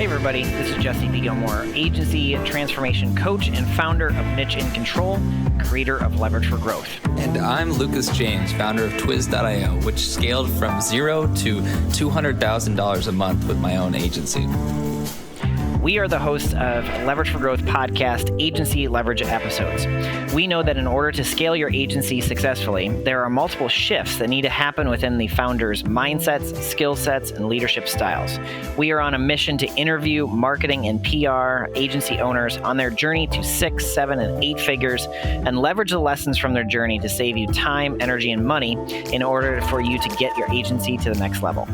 Hey everybody, this is Jesse P. Gilmore, agency transformation coach and founder of Niche in Control, creator of Leverage for Growth. And I'm Lucas James, founder of Twiz.io, which scaled from $0 to $200,000 a month with my own agency. We are the hosts of Leverage for Growth podcast agency leverage episodes. We know that in order to scale your agency successfully, there are multiple shifts that need to happen within the founder's mindsets, skill sets, and leadership styles. We are on a mission to interview marketing and PR agency owners on their journey to 6, 7, and 8 figures and leverage the lessons from their journey to save you time, energy, and money in order for you to get your agency to the next level.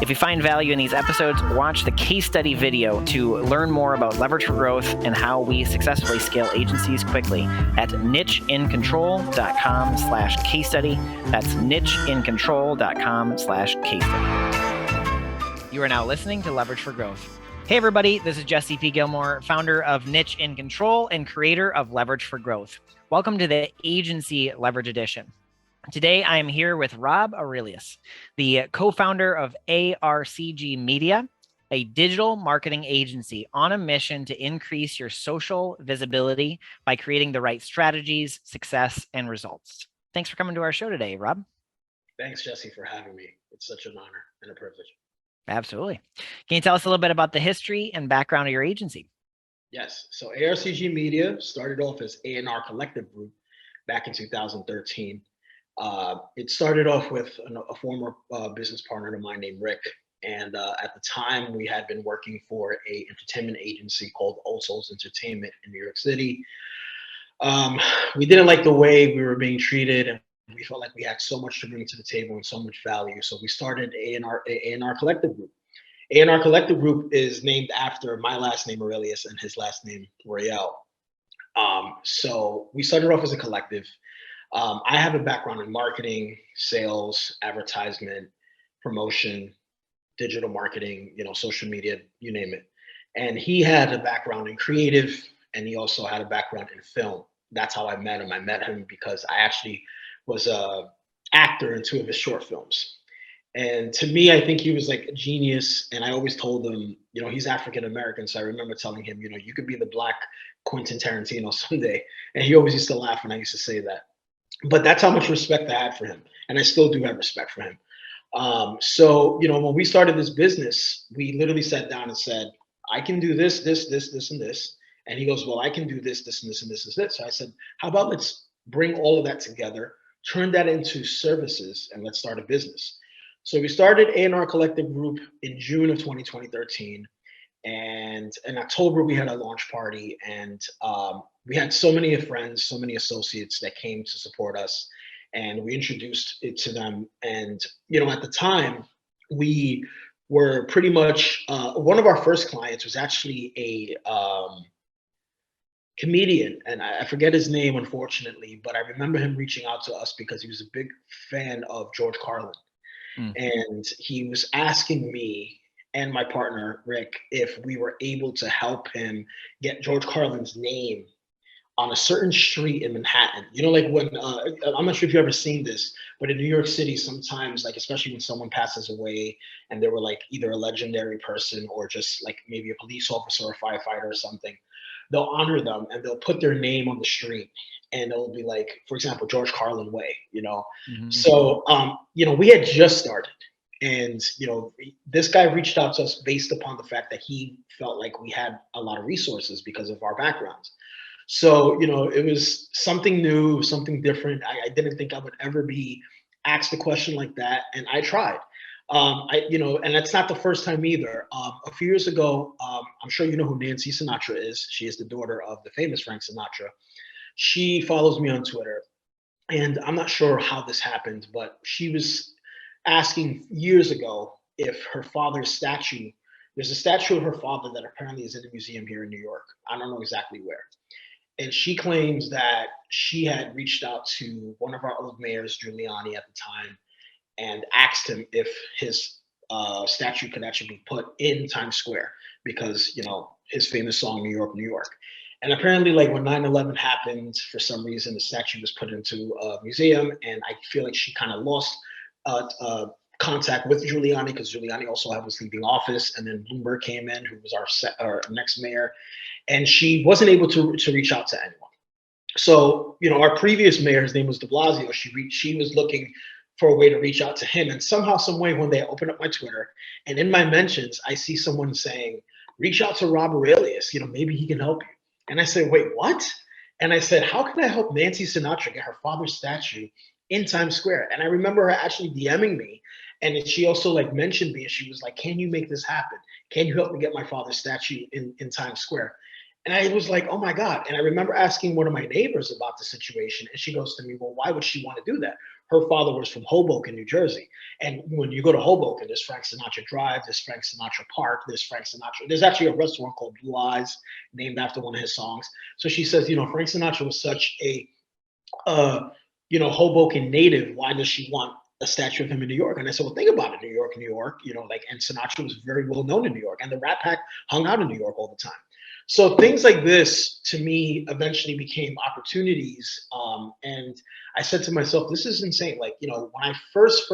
If you find value in these episodes, watch the case study video to learn more about Leverage for Growth and how we successfully scale agencies quickly at nicheincontrol.com/case study. That's nicheincontrol.com/case study. You are now listening to Leverage for Growth. Hey everybody, this is Jesse P. Gilmore, founder of Niche in Control and creator of Leverage for Growth. Welcome to the Agency Leverage Edition. Today, I am here with Rob Aurelius, the co-founder of ARCG Media, a digital marketing agency on a mission to increase your social visibility by creating the right strategies, success, and results. Thanks for coming to our show today, Rob. Thanks, Jesse, for having me. It's such an honor and a privilege. Absolutely. Can you tell us a little bit about the history and background of your agency? Yes. So ARCG Media started off as A&R Collective Group back in 2013. It started off with a former business partner of mine named Rick. And at the time, we had been working for an entertainment agency called Old Souls Entertainment in New York City. We didn't like the way we were being treated, and we felt like we had so much to bring to the table and so much value. So we started A&R Collective Group. A&R Collective Group is named after my last name, Aurelius, and his last name, Royale. So we started off as a collective. I have a background in marketing, sales, advertisement, promotion, digital marketing, social media, you name it. And he had a background in creative, and he also had a background in film. That's how I met him. I met him because I actually was an actor in 2 of his short films. And to me, I think he was like a genius. And I always told him, he's African-American. So I remember telling him, you could be the Black Quentin Tarantino someday. And he always used to laugh when I used to say that. But that's how much respect I had for him. And I still do have respect for him. So, when we started this business, we literally sat down and said, I can do this, this, and this. And he goes, well, I can do this, this, and this, and this, and this. So I said, how about let's bring all of that together, turn that into services, and let's start a business. So we started A&R Collective Group in June of 2013. And in October, we had a launch party, and we had so many friends, so many associates that came to support us, and we introduced it to them. And, at the time, we were pretty much, one of our first clients was actually a comedian, and I forget his name, unfortunately, but I remember him reaching out to us because he was a big fan of George Carlin. And he was asking me and my partner, Rick, if we were able to help him get George Carlin's name on a certain street in Manhattan. Like when, I'm not sure if you've ever seen this, but in New York City, sometimes, like, especially when someone passes away and they were like either a legendary person or just like maybe a police officer or a firefighter or something, they'll honor them and they'll put their name on the street. And it'll be like, for example, George Carlin Way, Mm-hmm. So, we had just started. And, this guy reached out to us based upon the fact that he felt like we had a lot of resources because of our backgrounds. So, it was something new, something different. I didn't think I would ever be asked a question like that. And I tried. And that's not the first time either. A few years ago, I'm sure you know who Nancy Sinatra is. She is the daughter of the famous Frank Sinatra. She follows me on Twitter. And I'm not sure how this happened, but she was asking years ago if her father's statue, there's a statue of her father that apparently is in a museum here in New York. I don't know exactly where. And she claims that she had reached out to one of our old mayors, Giuliani, at the time, and asked him if his statue could actually be put in Times Square because, his famous song, New York, New York. And apparently, like when 9/11 happened, for some reason, the statue was put into a museum. And I feel like she kind of lost contact with Giuliani because Giuliani also was leaving office, and then Bloomberg came in, who was our next mayor, and she wasn't able to reach out to anyone. So, our previous mayor, his name was de Blasio, she was looking for a way to reach out to him. And somehow, some way, one day I opened up my Twitter, and in my mentions, I see someone saying, reach out to Rob Aurelius, maybe he can help you. And I said, wait, what? And I said, how can I help Nancy Sinatra get her father's statue in Times Square? And I remember her actually DMing me. And she also mentioned me, and she was like, can you make this happen? Can you help me get my father's statue in Times Square? And I was like, oh my God. And I remember asking one of my neighbors about the situation. And she goes to me, well, why would she want to do that? Her father was from Hoboken, New Jersey. And when you go to Hoboken, there's Frank Sinatra Drive, there's Frank Sinatra Park, there's Frank Sinatra. There's actually a restaurant called Blue Eyes, named after one of his songs. So she says, Frank Sinatra was such a, Hoboken native. Why does she want a statue of him in New York? And I said, well, think about it, New York, and Sinatra was very well known in New York. And the Rat Pack hung out in New York all the time. So things like this, to me, eventually became opportunities. And I said to myself, this is insane. When I first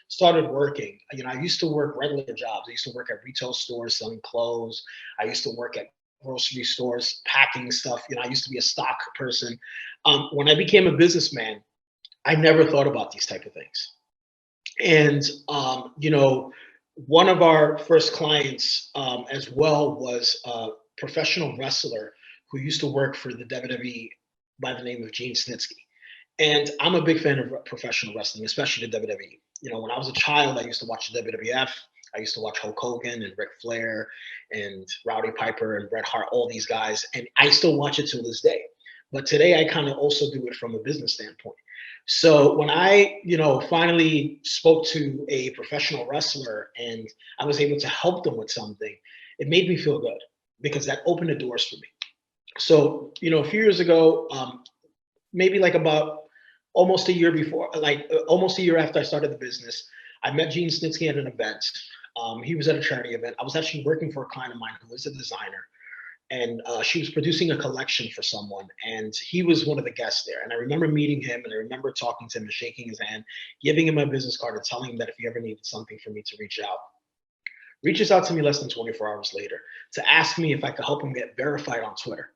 started working, I used to work regular jobs. I used to work at retail stores selling clothes. I used to work at grocery stores packing stuff. I used to be a stock person. When I became a businessman, I never thought about these type of things. And, one of our first clients as well was professional wrestler who used to work for the WWE by the name of Gene Snitsky. And I'm a big fan of professional wrestling, especially the WWE. When I was a child, I used to watch the WWF. I used to watch Hulk Hogan and Ric Flair and Rowdy Piper and Bret Hart, all these guys. And I still watch it to this day. But today I kind of also do it from a business standpoint. So when I, finally spoke to a professional wrestler and I was able to help them with something, it made me feel good, because that opened the doors for me. So, a few years ago, maybe about almost a year before, almost a year after I started the business, I met Gene Snitsky at an event. He was at a charity event. I was actually working for a client of mine who is a designer, and she was producing a collection for someone, and he was one of the guests there. And I remember meeting him, and I remember talking to him and shaking his hand, giving him my business card, and telling him that if he ever needed something for me to reach out. Reaches out to me less than 24 hours later to ask me if I could help him get verified on Twitter.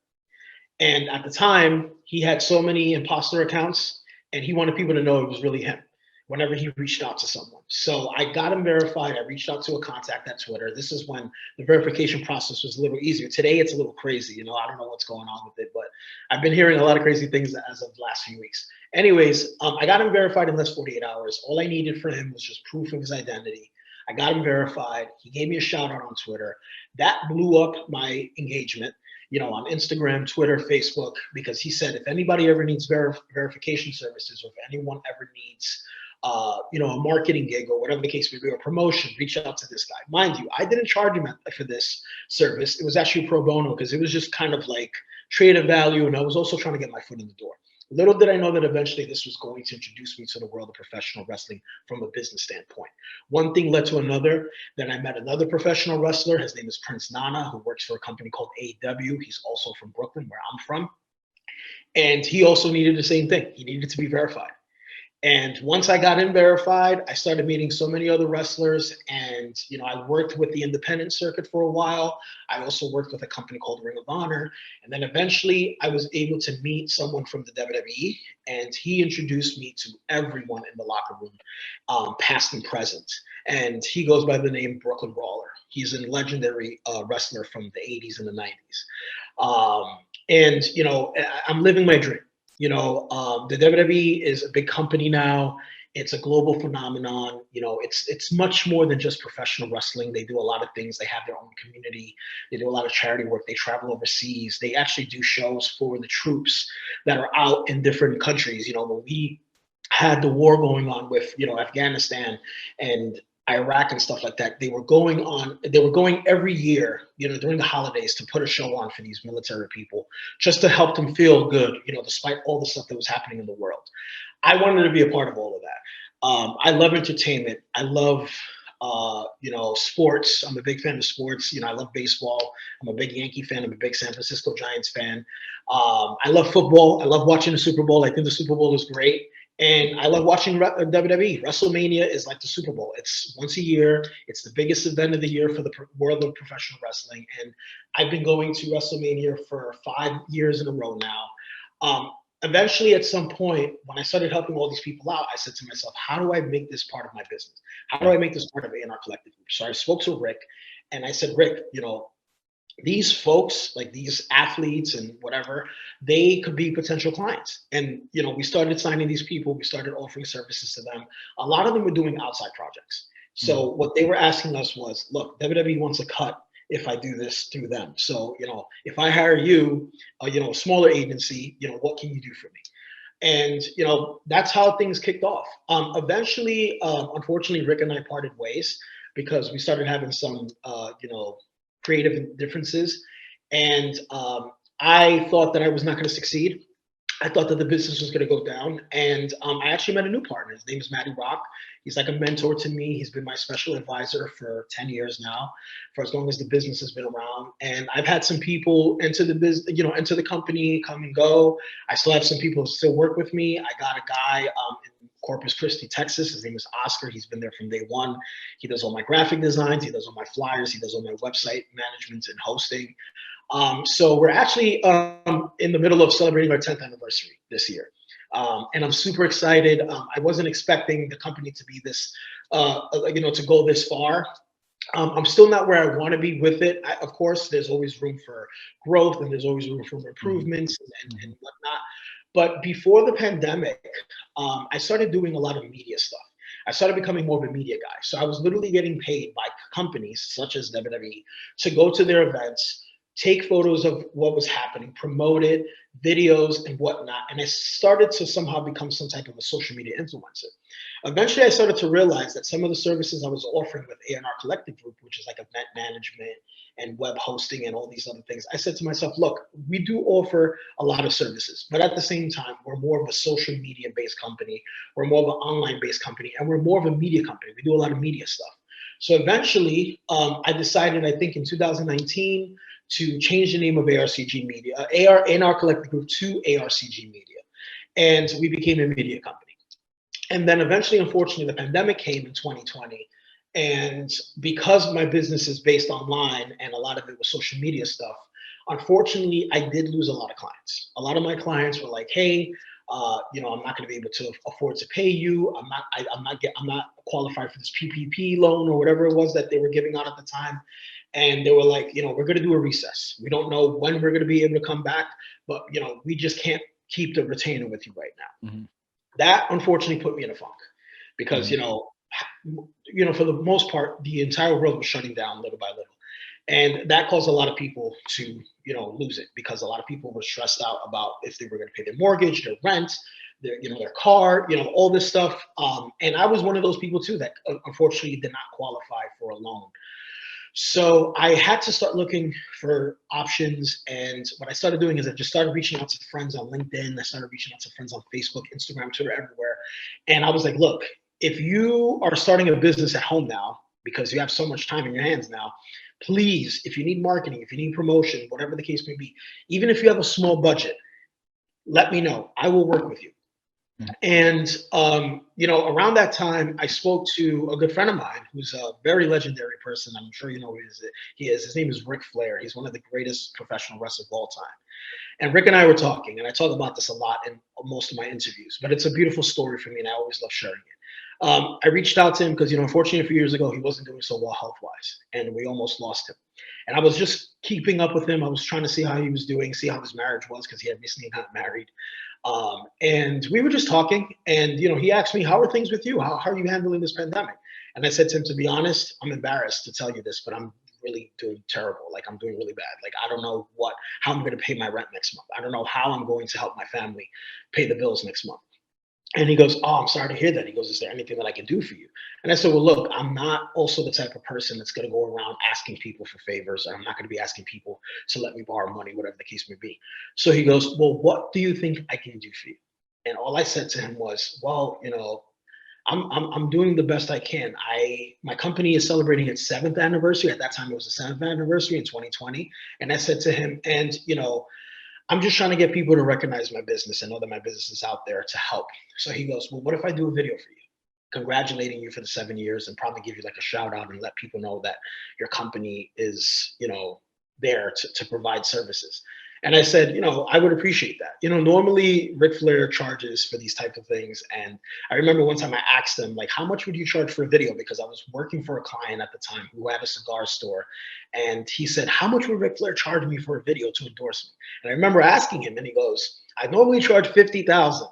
And at the time, he had so many imposter accounts, and he wanted people to know it was really him whenever he reached out to someone. So I got him verified. I reached out to a contact at Twitter. This is when the verification process was a little easier. Today, it's a little crazy. I don't know what's going on with it, but I've been hearing a lot of crazy things as of the last few weeks. Anyways, I got him verified in less than 48 hours. All I needed for him was just proof of his identity. I got him verified. He gave me a shout out on Twitter. That blew up my engagement, on Instagram, Twitter, Facebook, because he said, if anybody ever needs verification services, or if anyone ever needs, a marketing gig or whatever the case may be, or promotion, reach out to this guy. Mind you, I didn't charge him for this service. It was actually pro bono, because it was just kind of like trade of value. And I was also trying to get my foot in the door. Little did I know that eventually this was going to introduce me to the world of professional wrestling from a business standpoint. One thing led to another. Then I met another professional wrestler. His name is Prince Nana, who works for a company called AEW. He's also from Brooklyn, where I'm from. And he also needed the same thing. He needed to be verified. And once I got him verified, I started meeting so many other wrestlers. And, I worked with the independent circuit for a while. I also worked with a company called Ring of Honor. And then eventually I was able to meet someone from the WWE, and he introduced me to everyone in the locker room, past and present. And he goes by the name Brooklyn Brawler. He's a legendary wrestler from the 80s and the 90s. I'm living my dream. The WWE is a big company now. It's a global phenomenon. It's much more than just professional wrestling. They do a lot of things. They have their own community. They do a lot of charity work. They travel overseas. They actually do shows for the troops that are out in different countries. When we had the war going on with, Afghanistan and Iraq and stuff like that, they were going every year, during the holidays, to put a show on for these military people, just to help them feel good, despite all the stuff that was happening in the world. I wanted to be a part of all of that. I love entertainment. I love, sports. I'm a big fan of sports. I love baseball. I'm a big Yankee fan. I'm a big San Francisco Giants fan. I love football. I love watching the Super Bowl. I think the Super Bowl is great. And I love watching WWE. WrestleMania is like the Super Bowl. It's once a year. It's the biggest event of the year for the world of professional wrestling. And I've been going to WrestleMania for 5 years in a row now. Eventually, at some point, when I started helping all these people out, I said to myself, how do I make this part of my business? How do I make this part of A&R Collective Group? So I spoke to Rick, and I said, Rick, these folks, like these athletes and whatever, they could be potential clients. And, we started signing these people. We started offering services to them. A lot of them were doing outside projects. So what they were asking us was, look, WWE wants a cut if I do this through them. So, if I hire you, a smaller agency, what can you do for me? And, that's how things kicked off. Eventually, unfortunately, Rick and I parted ways because we started having some, creative differences. And I thought that I was not going to succeed. I thought that the business was going to go down. And I actually met a new partner. His name is Matty Rock. He's like a mentor to me. He's been my special advisor for 10 years now, for as long as the business has been around. And I've had some people into the business, into the company come and go. I still have some people who still work with me. I got a guy in Corpus Christi, Texas. His name is Oscar. He's been there from day one. He does all my graphic designs. He does all my flyers. He does all my website management and hosting. So we're actually in the middle of celebrating our 10th anniversary this year. And I'm super excited. I wasn't expecting the company to be this, to go this far. I'm still not where I want to be with it. Of course, there's always room for growth and there's always room for improvements and whatnot. But before the pandemic, I started doing a lot of media stuff. I started becoming more of a media guy. So I was literally getting paid by companies such as WWE to go to their events, take photos of what was happening, promote it, videos and whatnot. And I started to somehow become some type of a social media influencer. Eventually, I started to realize that some of the services I was offering with A&R Collective Group, which is like event management and web hosting and all these other things, I said to myself, look, we do offer a lot of services, but at the same time, we're more of a social media based company. We're more of an online based company, and we're more of a media company. We do a lot of media stuff. So eventually, I decided, I think in 2019, to change the name of ARCG Media, A&R Collective Group to ARCG Media. And we became a media company. And then eventually, unfortunately, the pandemic came in 2020. And because my business is based online and a lot of it was social media stuff, unfortunately, I did lose a lot of clients. A lot of my clients were like, hey, I'm not going to be able to afford to pay you. I'm not qualified for this PPP loan or whatever it was that they were giving out at the time. And they were like, we're going to do a recess. We don't know when we're going to be able to come back, but we just can't keep the retainer with you right now. That unfortunately put me in a funk because, for the most part, the entire world was shutting down little by little. And that caused a lot of people to, lose it because a lot of people were stressed out about if they were going to pay their mortgage, their rent, their car, all this stuff. And I was one of those people too that unfortunately did not qualify for a loan. So I had to start looking for options. And what I started doing is I just started reaching out to friends on LinkedIn. I started reaching out to friends on Facebook, Instagram, Twitter, everywhere. And I was like, look, if you are starting a business at home now, because you have so much time in your hands now, please, if you need marketing, if you need promotion, whatever the case may be, even if you have a small budget, let me know. I will work with you. And, around that time, I spoke to a good friend of mine who's a very legendary person. I'm sure you know who he is. His name is Ric Flair. He's one of the greatest professional wrestlers of all time. And Rick and I were talking, and I talk about this a lot in most of my interviews, but it's a beautiful story for me, and I always love sharing it. I reached out to him because, unfortunately, a few years ago, he wasn't doing so well health-wise, and we almost lost him. And I was just keeping up with him. I was trying to see how he was doing, see how his marriage was, because he had recently got married. And we were just talking, and he asked me, how are things with you? How are you handling this pandemic? And I said to him, to be honest, I'm embarrassed to tell you this, but I'm really doing terrible. Like, I'm doing really bad. Like, I don't know how I'm going to pay my rent next month. I don't know how I'm going to help my family pay the bills next month. And he goes, oh, I'm sorry to hear that. He goes, is there anything that I can do for you? And I said, well, look, I'm not also the type of person that's going to go around asking people for favors. I'm not going to be asking people to let me borrow money, whatever the case may be. So he goes, well, what do you think I can do for you? And all I said to him was, well, I'm doing the best I can. My company is celebrating its 7th anniversary. At that time, it was the 7th anniversary in 2020. And I said to him, and I'm just trying to get people to recognize my business and know that my business is out there to help. So he goes, well, what if I do a video for you, congratulating you for the 7 years and probably give you like a shout out and let people know that your company is, there to provide services. And I said, I would appreciate that. Normally Ric Flair charges for these type of things. And I remember one time I asked him, like, how much would you charge for a video? Because I was working for a client at the time who had a cigar store. And he said, how much would Ric Flair charge me for a video to endorse me? And I remember asking him and he goes, I normally charge 50,000.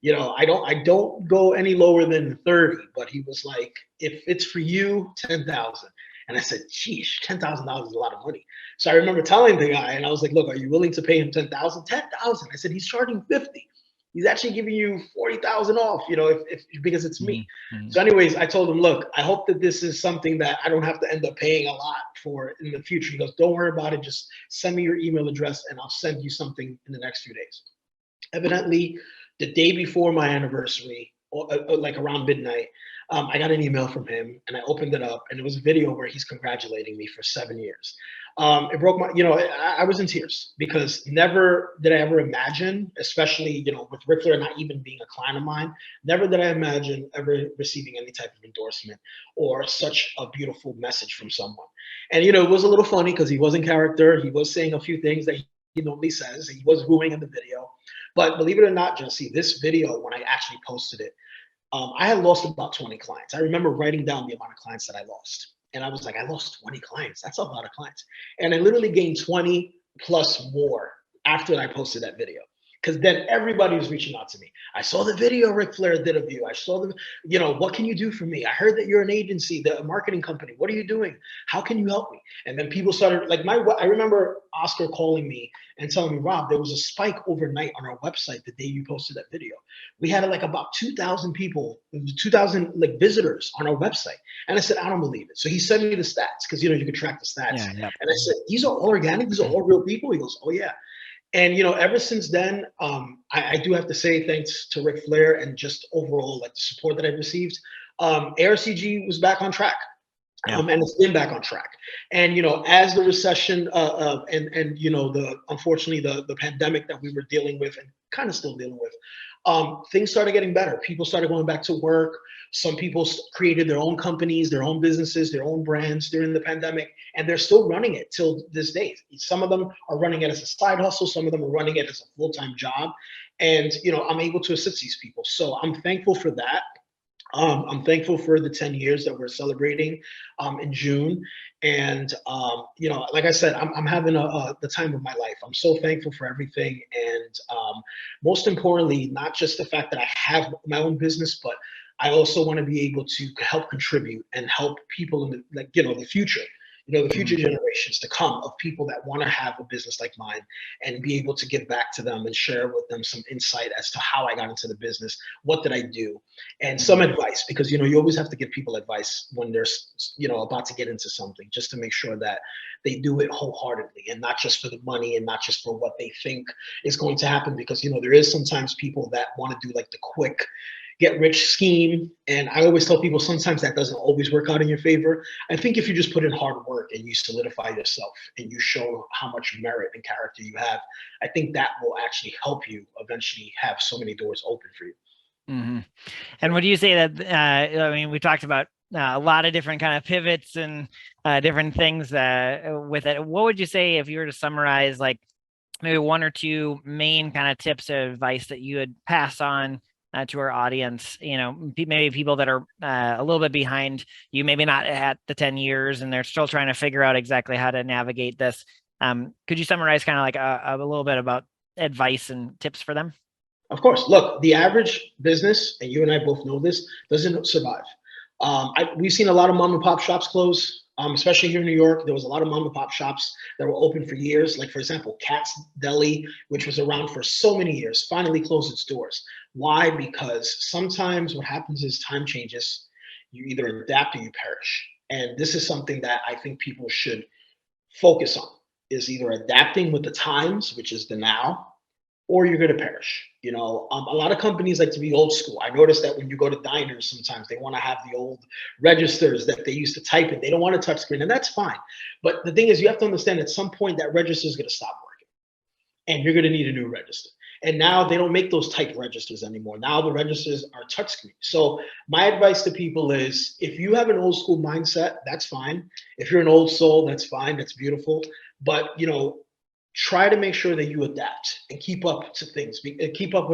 I don't go any lower than 30, but he was like, if it's for you, 10,000. And I said, geez, $10,000 is a lot of money. So I remember telling the guy, and I was like, look, are you willing to pay him 10,000? 10,000. I said, he's charging 50. He's actually giving you 40,000 off, if because it's me. Mm-hmm. So anyways, I told him, look, I hope that this is something that I don't have to end up paying a lot for in the future. He goes, don't worry about it. Just send me your email address and I'll send you something in the next few days. Evidently, the day before my anniversary, like around midnight, I got an email from him and I opened it up and it was a video where he's congratulating me for 7 years. It broke my, I was in tears because never did I ever imagine, especially, with Ric Flair not even being a client of mine, never did I imagine ever receiving any type of endorsement or such a beautiful message from someone. And, it was a little funny because he was in character. He was saying a few things that he normally says. He was wooing in the video. But believe it or not, Jesse, this video, when I actually posted it, I had lost about 20 clients. I remember writing down the amount of clients that I lost. And I was like, I lost 20 clients. That's a lot of clients. And I literally gained 20 plus more after I posted that video. Because then everybody was reaching out to me. I saw the video Ric Flair did of you. I saw the, what can you do for me? I heard that you're an agency, a marketing company. What are you doing? How can you help me? And then people started, like I remember Oscar calling me and telling me, Rob, there was a spike overnight on our website the day you posted that video. We had like about 2,000 people, 2,000 like visitors on our website. And I said, I don't believe it. So he sent me the stats because, you can track the stats. Yeah. And I said, these are all organic. These are all real people. He goes, oh yeah. And, ever since then, I do have to say thanks to Ric Flair and just overall, like the support that I've received. ARCG was back on track. Yeah. And it's been back on track. And, as the recession and unfortunately the pandemic that we were dealing with and kind of still dealing with, things started getting better. People started going back to work. Some people created their own companies, their own businesses, their own brands during the pandemic, and they're still running it till this day. Some of them are running it as a side hustle. Some of them are running it as a full-time job. And, I'm able to assist these people. So I'm thankful for that. I'm thankful for the 10 years that we're celebrating in June. And, like I said, I'm having the time of my life. I'm so thankful for everything. And most importantly, not just the fact that I have my own business, but I also want to be able to help contribute and help people in the future. The future generations to come of people that want to have a business like mine and be able to give back to them and share with them some insight as to how I got into the business, what did I do, and some advice, because, you always have to give people advice when they're, about to get into something, just to make sure that they do it wholeheartedly and not just for the money and not just for what they think is going to happen. Because, there is sometimes people that want to do like the quick get rich scheme. And I always tell people sometimes that doesn't always work out in your favor. I think if you just put in hard work and you solidify yourself and you show how much merit and character you have, I think that will actually help you eventually have so many doors open for you. Mm-hmm. And would you say that, we talked about a lot of different kind of pivots and different things with it. What would you say if you were to summarize like maybe one or two main kind of tips or advice that you would pass on to our audience, maybe people that are a little bit behind you, maybe not at the 10 years and they're still trying to figure out exactly how to navigate this. Could you summarize kind of like a little bit about advice and tips for them? Of course. Look, the average business, and you and I both know this, doesn't survive. We've seen a lot of mom and pop shops close, especially here in New York. There was a lot of mom and pop shops that were open for years. Like, for example, Cat's Deli, which was around for so many years, finally closed its doors. Why? Because sometimes what happens is time changes. You either adapt or you perish. And this is something that I think people should focus on, is either adapting with the times, which is the now, or you're going to perish. A lot of companies like to be old school. I noticed that when you go to diners, sometimes they want to have the old registers that they used to type in. They don't want a touch screen, and that's fine. But the thing is, you have to understand at some point that register is going to stop working. and you're going to need a new register. And now they don't make those type registers anymore. Now the registers are touchscreen. So my advice to people is, if you have an old school mindset, that's fine. If you're an old soul, that's fine. That's beautiful. But try to make sure that you adapt and keep up to things, keep up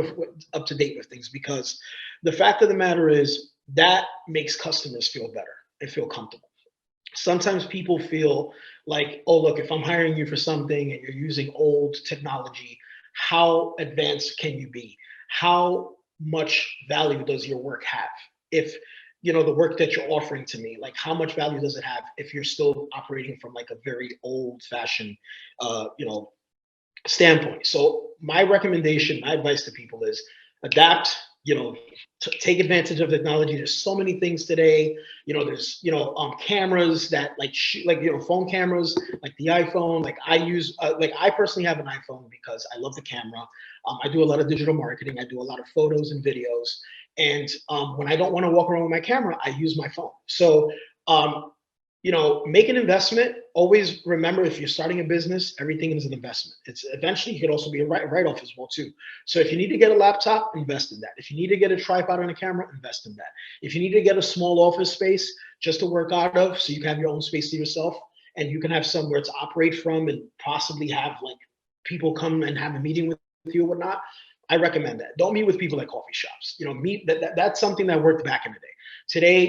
up to date with things, because the fact of the matter is that makes customers feel better and feel comfortable. Sometimes people feel like, oh, look, if I'm hiring you for something and you're using old technology, how advanced can you be? How much value does your work have? If the work that you're offering to me, like, how much value does it have if you're still operating from like a very old fashioned standpoint? So my recommendation, my advice to people is adapt, take advantage of technology. There's so many things today. There's cameras that phone cameras, like the iPhone. Like I personally have an iPhone because I love the camera. I do a lot of digital marketing. I do a lot of photos and videos. And when I don't want to walk around with my camera, I use my phone. So make an investment. Always remember, if you're starting a business, everything is an investment. It's eventually, it could also be a write-off as well too. So if you need to get a laptop, invest in that. If you need to get a tripod and a camera, invest in that. If you need to get a small office space just to work out of, so you can have your own space to yourself, and you can have somewhere to operate from, and possibly have like people come and have a meeting with you or whatnot, I recommend that. Don't meet with people at coffee shops. That's something that worked back in the day. Today,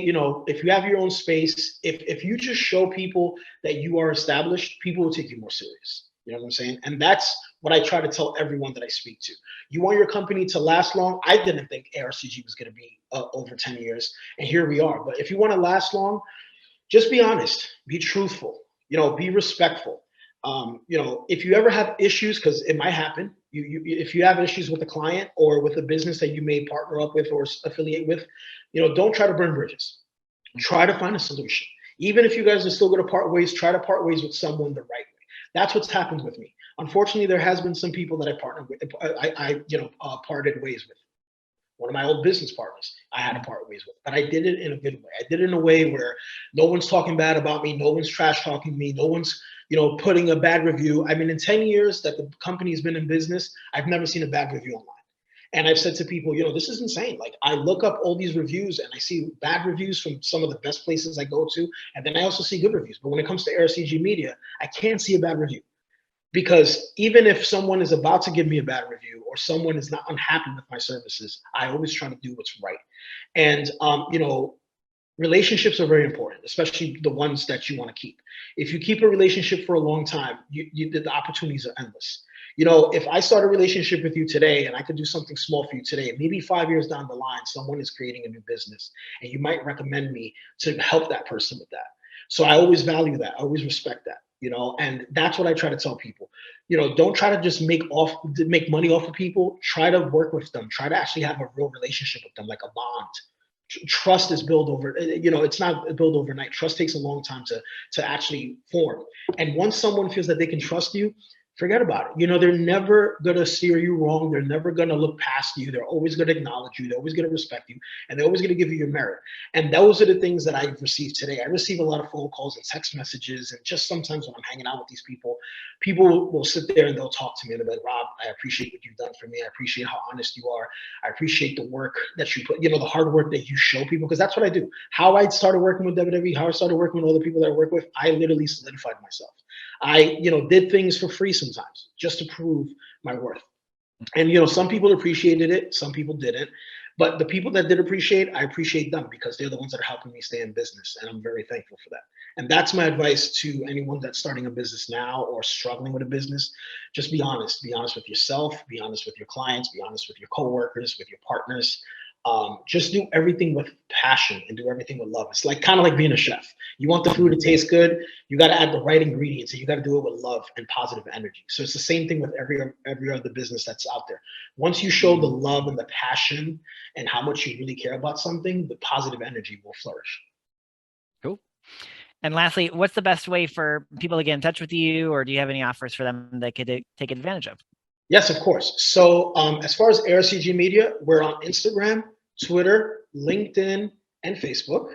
if you have your own space, if you just show people that you are established, people will take you more serious. You know what I'm saying? And that's what I try to tell everyone that I speak to. You want your company to last long. I didn't think ARCG was going to be over 10 years, and here we are. But if you want to last long, just be honest, be truthful, be respectful. If you ever have issues, because it might happen, if you have issues with a client or with a business that you may partner up with or affiliate with, don't try to burn bridges. Try to find a solution. Even if you guys are still going to part ways, try to part ways with someone the right way. That's what's happened with me. Unfortunately, there has been some people that I partnered with, parted ways with. One of my old business partners, I had to part ways with, but I did it in a good way. I did it in a way where no one's talking bad about me, no one's trash talking me, no one's putting a bad review. I mean, in 10 years that the company's been in business, I've never seen a bad review online. And I've said to people, this is insane. Like, I look up all these reviews and I see bad reviews from some of the best places I go to, and then I also see good reviews. But when it comes to ARCG Media, I can't see a bad review. Because even if someone is about to give me a bad review or someone is not unhappy with my services, I always try to do what's right. And, relationships are very important, especially the ones that you want to keep. If you keep a relationship for a long time, the opportunities are endless. If I start a relationship with you today and I could do something small for you today, maybe 5 years down the line, someone is creating a new business and you might recommend me to help that person with that. So I always value that. I always respect that. And that's what I try to tell people. Don't try to just make money off of people. Try to work with them. Try to actually have a real relationship with them, like a bond. Trust is built over, it's not built overnight. Trust takes a long time to actually form. And once someone feels that they can trust you, forget about it. They're never going to steer you wrong. They're never going to look past you. They're always going to acknowledge you. They're always going to respect you. And they're always going to give you your merit. And those are the things that I've received today. I receive a lot of phone calls and text messages. And just sometimes when I'm hanging out with these people will sit there and they'll talk to me and they'll be like, Rob, I appreciate what you've done for me. I appreciate how honest you are. I appreciate the work that you put, the hard work that you show people. Because that's what I do. How I started working with WWE, how I started working with all the people that I work with, I literally solidified myself. I, did things for free sometimes just to prove my worth. And, some people appreciated it. Some people didn't. But the people that did appreciate, I appreciate them because they're the ones that are helping me stay in business. And I'm very thankful for that. And that's my advice to anyone that's starting a business now or struggling with a business. Just be honest. Be honest with yourself. Be honest with your clients. Be honest with your coworkers, with your partners. Just do everything with passion and do everything with love. It's kind of like being a chef. You want the food to taste good, you got to add the right ingredients, and you got to do it with love and positive energy. So it's the same thing with every other business that's out there. Once you show the love and the passion and how much you really care about something, the positive energy will flourish. Cool. And lastly, what's the best way for people to get in touch with you, or do you have any offers for them that could take advantage of? Yes, of course. So as far as ARCG Media, we're on Instagram, Twitter, LinkedIn, and Facebook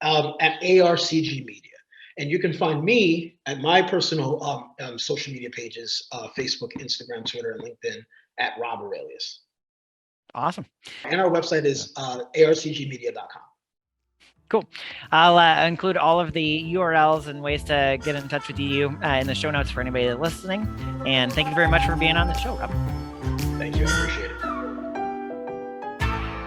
at ARCG Media. And you can find me at my personal social media pages, Facebook, Instagram, Twitter, and LinkedIn at Rob Aurelius. Awesome. And our website is arcgmedia.com. Cool. I'll include all of the URLs and ways to get in touch with you in the show notes for anybody that's listening. And thank you very much for being on the show, Rob. Thank you. I appreciate it.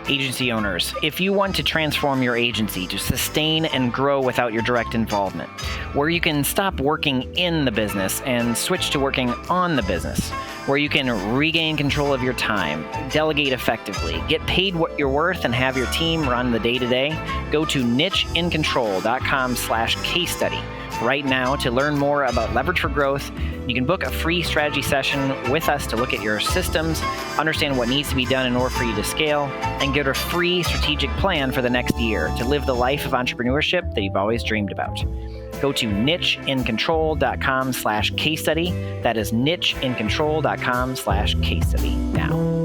Agency owners, if you want to transform your agency to sustain and grow without your direct involvement, where you can stop working in the business and switch to working on the business, where you can regain control of your time, delegate effectively, get paid what you're worth, and have your team run the day-to-day, go to nicheincontrol.com/case study right now to learn more about Leverage for Growth. You can book a free strategy session with us to look at your systems, understand what needs to be done in order for you to scale, and get a free strategic plan for the next year to live the life of entrepreneurship that you've always dreamed about. Go to nicheincontrol.com/case study. That is nicheincontrol.com/case study now.